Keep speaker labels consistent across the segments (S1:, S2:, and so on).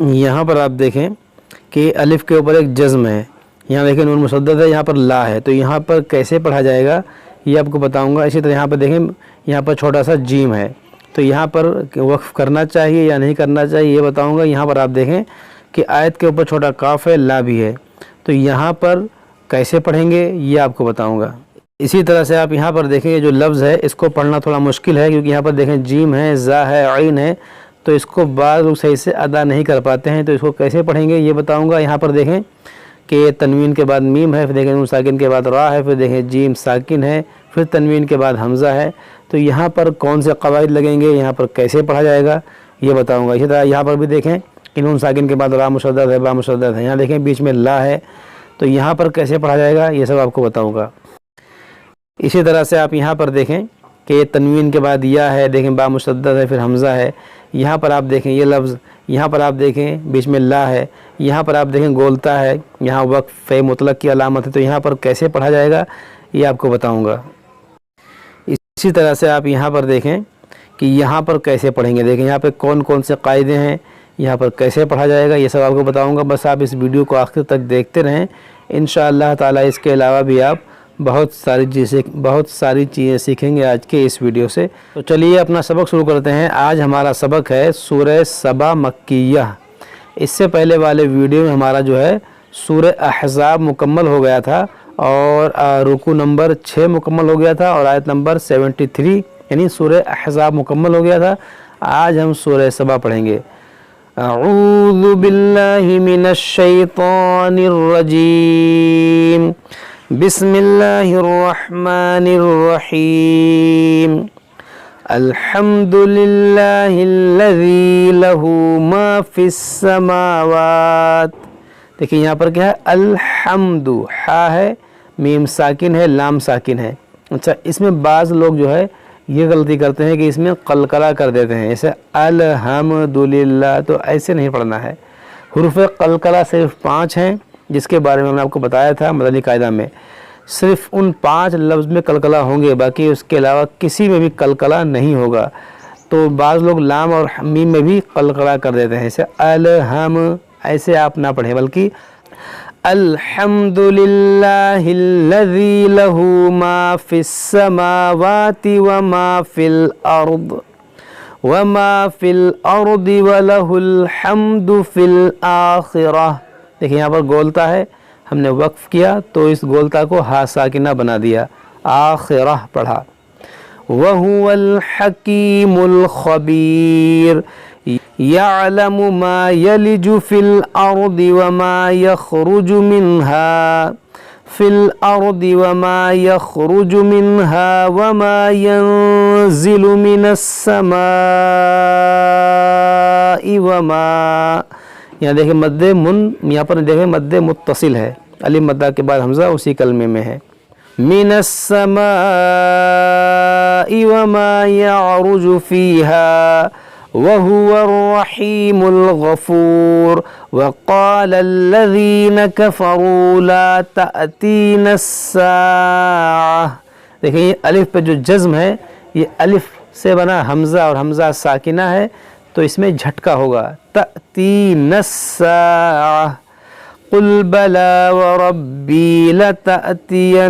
S1: यहाँ पर आप देखें कि अलिफ के ऊपर एक जज़्म है, यहाँ देखें नून मुशद्दद है, यहाँ पर ला है, तो यहाँ पर कैसे पढ़ा जाएगा ये आपको बताऊंगा। इसी तरह यहाँ पर देखें, यहाँ पर छोटा सा जीम है, तो यहाँ पर वक्फ़ करना चाहिए या नहीं करना चाहिए ये बताऊंगा। यहाँ पर आप देखें कि आयत के ऊपर छोटा काफ है, ला भी है, तो यहाँ पर कैसे पढ़ेंगे ये आपको बताऊंगा। इसी तरह से आप यहाँ पर देखें जो लफ्ज़ है इसको पढ़ना थोड़ा मुश्किल है, क्योंकि यहाँ पर देखें जीम है, ज़ा है, आइन है, तो इसको बाद लोग सही से अदा नहीं कर पाते हैं, तो इसको कैसे पढ़ेंगे ये बताऊंगा। यहाँ पर देखें कि तनवीन के बाद मीम है, फिर देखें नून साकिन के बाद रा है, फिर देखें जीम साकिन है, फिर तनवीन के बाद हमज़ा है, तो यहाँ पर कौन से कवायद लगेंगे, यहाँ पर कैसे पढ़ा जाएगा ये बताऊंगा। इसी तरह यहाँ पर भी देखें कि नून साकिन के बाद रा मुशद्दद है, बा मुशद्दद है, यहाँ देखें बीच में ला है, तो यहाँ पर कैसे पढ़ा जाएगा ये सब आपको बताऊँगा। इसी तरह से आप यहाँ पर देखें कि तनवीन के बाद या है, देखें बा मुशद्दद है, फिर हमज़ा है, यहाँ पर आप देखें ये लफ्ज़, यहाँ पर आप देखें बीच में ला है, यहाँ पर आप देखें गोलता है, यहाँ वक्फ़ मुतलक की अलामत है, तो यहाँ पर कैसे पढ़ा जाएगा ये आपको बताऊँगा। इसी तरह से आप यहाँ पर देखें कि यहाँ पर कैसे पढ़ेंगे, देखें यहाँ पर कौन कौन से कायदे हैं, यहाँ पर कैसे पढ़ा जाएगा ये सब आपको बताऊँगा। बस आप इस वीडियो को आखिर तक देखते रहें, इंशाअल्लाह ताला इसके अलावा भी आप बहुत सारी चीज़ें सीखेंगे आज के इस वीडियो से। तो चलिए अपना सबक शुरू करते हैं। आज हमारा सबक है सूरह सबा मक्किय्या। इससे पहले वाले वीडियो में हमारा जो है सूरह अहज़ाब मुकम्मल हो गया था और रुकू नंबर 6 मुकम्मल हो गया था और आयत नंबर 73 यानी सूरह अहज़ाब मुकम्मल हो गया था। आज हम सूरह सबा पढ़ेंगे। अऊज़ु बिल्लाहि मिनश शैतानिर रजीम, बिस्मिल्लाहिर्रहमानिर्रहीम, अल्हम्दुलिल्लाहिल्लज़ी लहू मा फिस्समावात। देखिए यहाँ पर क्या है, अल्हम्दु, हा है, मीम साकिन है, लाम साकिन है। अच्छा, इसमें बाज़ लोग जो है ये गलती करते हैं कि इसमें कलकला कर देते हैं, जैसे अल्हम्दुलिल्लाह, तो ऐसे नहीं पढ़ना है। हुरूफ कलकला सिर्फ 5 हैं, जिसके बारे में मैंने आपको बताया था मदनी कायदा में। सिर्फ उन 5 लफ्ज़ में कलकला होंगे, बाकी उसके अलावा किसी में भी कलकला नहीं होगा। तो बाज़ लोग लाम और मीम में भी कलकला कर देते हैं, जैसे अलहम, ऐसे आप ना पढ़ें, बल्कि अल्हम्दुलिल्लाहिल्लज़ी लहू मा फिस्समावाति व मा फिल अर्द व मा फिल अर्दि व लहुल हम्दु फिल आखिरह। देखिए यहाँ पर गोलता है, हमने वक्फ़ किया तो इस गोलता को हा साकिना बना दिया, आखिरह पढ़ा। वहुवल हकीमुल खबीर, यअलमु मा यलिजु फिल अर्दि व मा यख़रुजु मिन्हा फिल अर्दि व मा यख़रुजु मिन्हा व मा यंज़िलु मिनस समाइ व मा, यहाँ देखें मद्दे मुन, यहाँ पर देखें मद्दे मुत्तसिल है, अलिफ मद्दा के बाद हमज़ा उसी कलमे में है। मिनस समाइ व मा यअरुजु फीहा व हुवर रहीमुल गफूर व क़ालल्लज़ीन कफ़रू ला तअतीनस साअह। देखिए ये अलिफ पे जो जज़्म है, ये अलिफ से बना हमज़ा और हमज़ा साकिना है, तो इसमें झटका होगा, तअतीनस साअह। कुल बला व रब्बी लतअतियन्नकुम।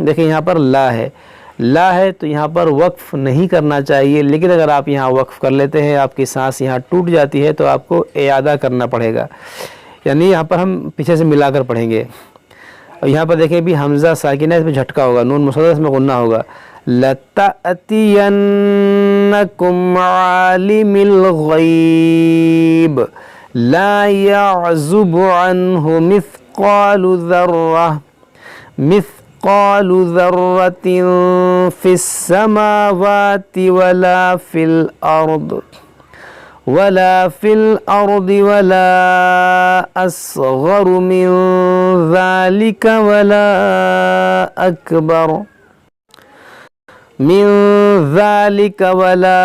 S1: देखिए यहाँ पर ला है, ला है तो यहाँ पर वक्फ़ नहीं करना चाहिए, लेकिन अगर आप यहाँ वक्फ़ कर लेते हैं, आपकी सांस यहाँ टूट जाती है, तो आपको इयादा करना पड़ेगा, यानी यहाँ पर हम पीछे से मिलाकर पढ़ेंगे। और यहाँ पर देखें भी हमज़ा साकिना, इसमें झटका होगा, नून मुशद्दद इसमें गुन्ना होगा। लतअतियन्नकुम आलिमिल गैब ला यअज़ुबु अन्हु मिस्क़ालु ज़र्रतिन फिस्समावाति वला फिल अर्दि वला अस्ग़रु मिन ज़ालिका वला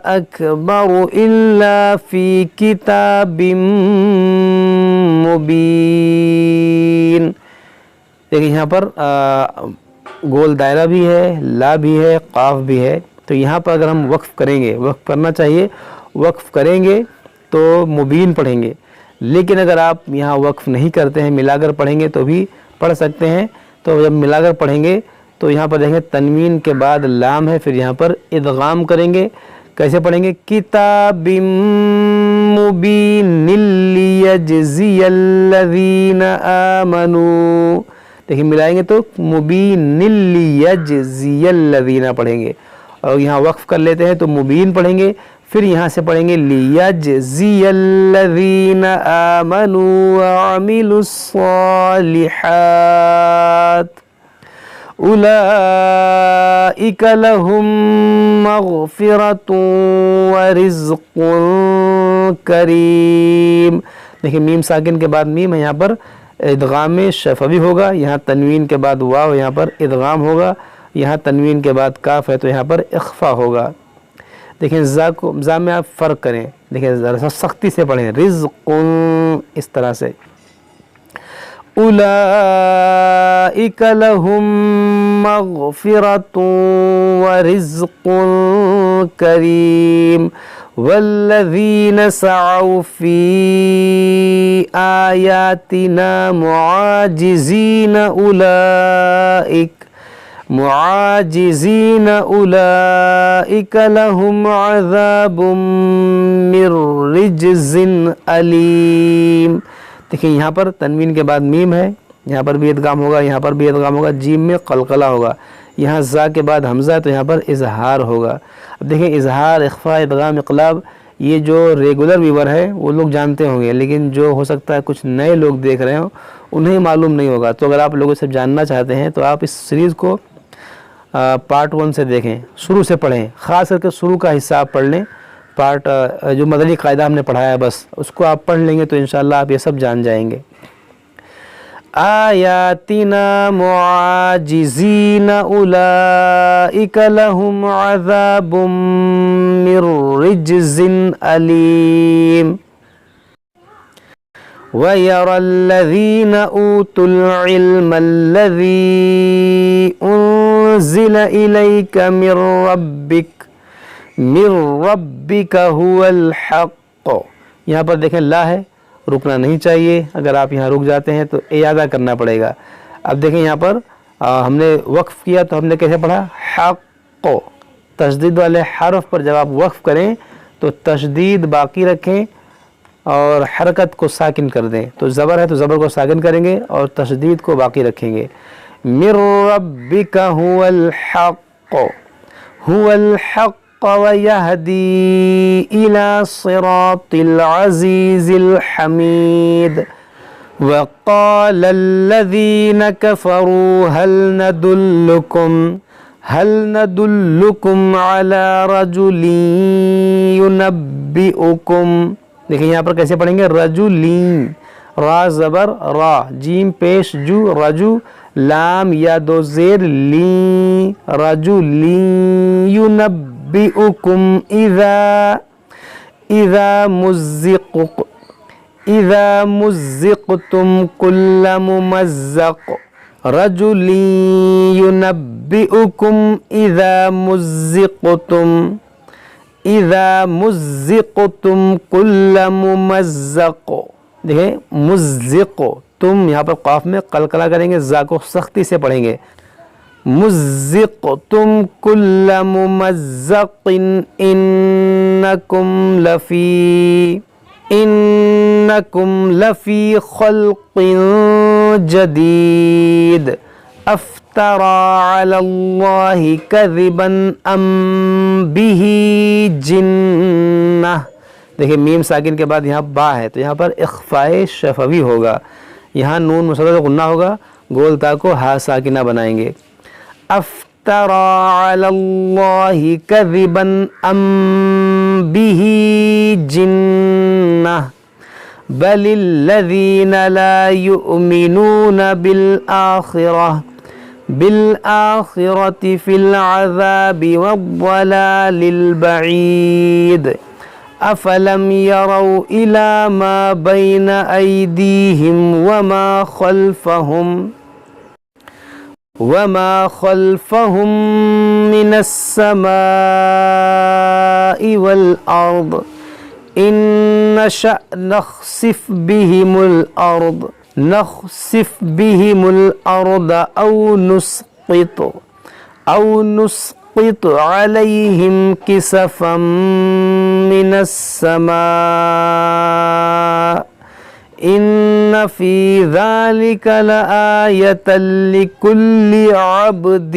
S1: अकबर इल्ला फ़ी किताबिम मुबीन। देखिए यहाँ पर गोल दायरा भी है, ला भी है, काफ भी है, तो यहाँ पर अगर हम वक्फ़ करेंगे, वक्फ़ करना चाहिए, वक्फ़ करेंगे تو مبین پڑھیں گے، لیکن اگر آپ یہاں وقف نہیں کرتے ہیں ملا کر پڑھیں گے تو بھی پڑھ سکتے ہیں۔ تو جب ملا کر پڑھیں گے تو یہاں پر دیکھیں تنوین کے بعد لام ہے، پھر یہاں پر ادغام کریں گے۔ کیسے پڑھیں گے؟ کتاب مبین لیجزی الذین آمنوا، دیکھیں ملائیں گے تو مبین لیجزی الذین پڑھیں گے، اور یہاں وقف کر لیتے ہیں تو مبین پڑھیں گے، پھر یہاں سے پڑھیں گے لیجزی الذین آمنوا وعملوا الصالحات اولئک لهم مغفرۃ ورزق کریم۔ دیکھیں میم ساکن کے بعد میم ہے، یہاں پر ادغام شفوی ہوگا، یہاں تنوین کے بعد واو، یہاں پر ادغام ہوگا، یہاں تنوین کے بعد کاف ہے تو یہاں پر اخفا ہوگا۔ دیکھیں زا میں آپ فرق کریں، دیکھیں ذرا سا سختی سے پڑھیں، رزق اس طرح سے، اولئک لهم مغفرۃ ورزق کریم والذین سعوا فی آیاتنا معاجزین اولئک لهم عذاب من رجز علیم۔ دیکھیں یہاں پر تنوین کے بعد میم ہے، یہاں پر بھی ادغام ہوگا، یہاں پر بھی ادغام ہوگا، جیم میں قلقلہ ہوگا، یہاں زا کے بعد حمزہ ہے تو یہاں پر اظہار ہوگا۔ اب دیکھیں اظہار، اخفاء، ادغام، اقلاب، یہ جو ریگولر ویور ہے وہ لوگ جانتے ہوں گے، لیکن جو ہو سکتا ہے کچھ نئے لوگ دیکھ رہے ہوں انہیں معلوم نہیں ہوگا۔ تو اگر آپ لوگوں سے جاننا چاہتے ہیں تو آپ اس سیریز کو پارٹ 1 سے دیکھیں، شروع سے پڑھیں، خاص کر کے شروع کا حصہ آپ پڑھ لیں، پارٹ جو مدنی قاعدہ ہم نے پڑھایا ہے بس اس کو آپ پڑھ لیں گے تو انشاءاللہ آپ یہ سب جان جائیں گے۔ آیاتنا معاجزین اولئک لهم عذاب من رجز علیم وَيَرَى الَّذِينَ أُوتُوا الْعِلْمَ الَّذِي أُنزِلَ إِلَيْكَ مِن رَبِّكَ هُوَ الْحَقُّ۔ یہاں پر دیکھیں لا ہے، رکنا نہیں چاہیے، اگر آپ یہاں رک جاتے ہیں تو اعادہ کرنا پڑے گا۔ اب دیکھیں یہاں پر ہم نے وقف کیا تو ہم نے کیسے پڑھا؟ حق، تشدید والے حرف پر جب آپ وقف کریں تو تشدید باقی رکھیں اور حرکت کو ساکن کر دیں، تو زبر ہے تو زبر کو ساکن کریں گے اور تشدید کو باقی رکھیں گے۔ من ربک هو الحق ویہدی الی صراط العزیز الحمید وقال الذین کفروا هل ندلکم علی رجل ینبئکم۔ دیکھیں یہاں پر کیسے پڑھیں گے؟ رجلین، را زبر را، جیم پیش جو، رجو، لام یا دو زیر لین، رجلین ینبئکم اذا مزقتم کل ممزق، رجلین ینبئکم اذا مزقتم کل ممزق۔ دیکھیں مزق، تم یہاں پر قاف میں قلقلہ کریں گے، زا کو سختی سے پڑھیں گے، مزقتم کل ممزق انکم لفی خلق جدید افترى على الله كذبا ام به جنہ۔ دیکھیں میم ساکن کے بعد یہاں با ہے تو یہاں پر اخفاء شفوی ہوگا، یہاں نون مشدد غنہ ہوگا، گول تا کو ہا ساکنہ بنائیں گے۔ افترى على الله كذبا ام به جنہ بل الذين لا يؤمنون بالآخرة في العذاب والضلال البعيد أفلم يروا إلى ما بين أيديهم وما خلفهم من السماء والأرض إن نشأ نخسف بهم الأرض نخسف بهم الأرض أو نسقط عليهم كسفا من السماء إن في ذلك لآية لكل عبد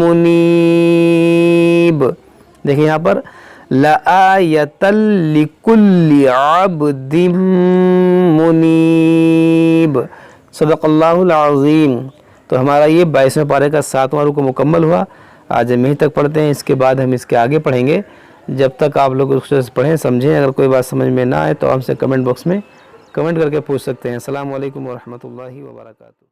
S1: منيب. دیکھیں یہاں پر لآیة لكل عبد منیب. صدق اللہ العظیم. تو ہمارا یہ 22ویں پارے کا 7واں رکوع مکمل ہوا. آج ہم یہیں تک پڑھتے ہیں، اس کے بعد ہم اس کے آگے پڑھیں گے. جب تک آپ لوگ اس سے پڑھیں سمجھیں. اگر کوئی بات سمجھ میں نہ آئے تو ہم سے کمنٹ باکس میں کمنٹ کر کے پوچھ سکتے ہیں. السلام علیکم ورحمۃ اللہ وبرکاتہ.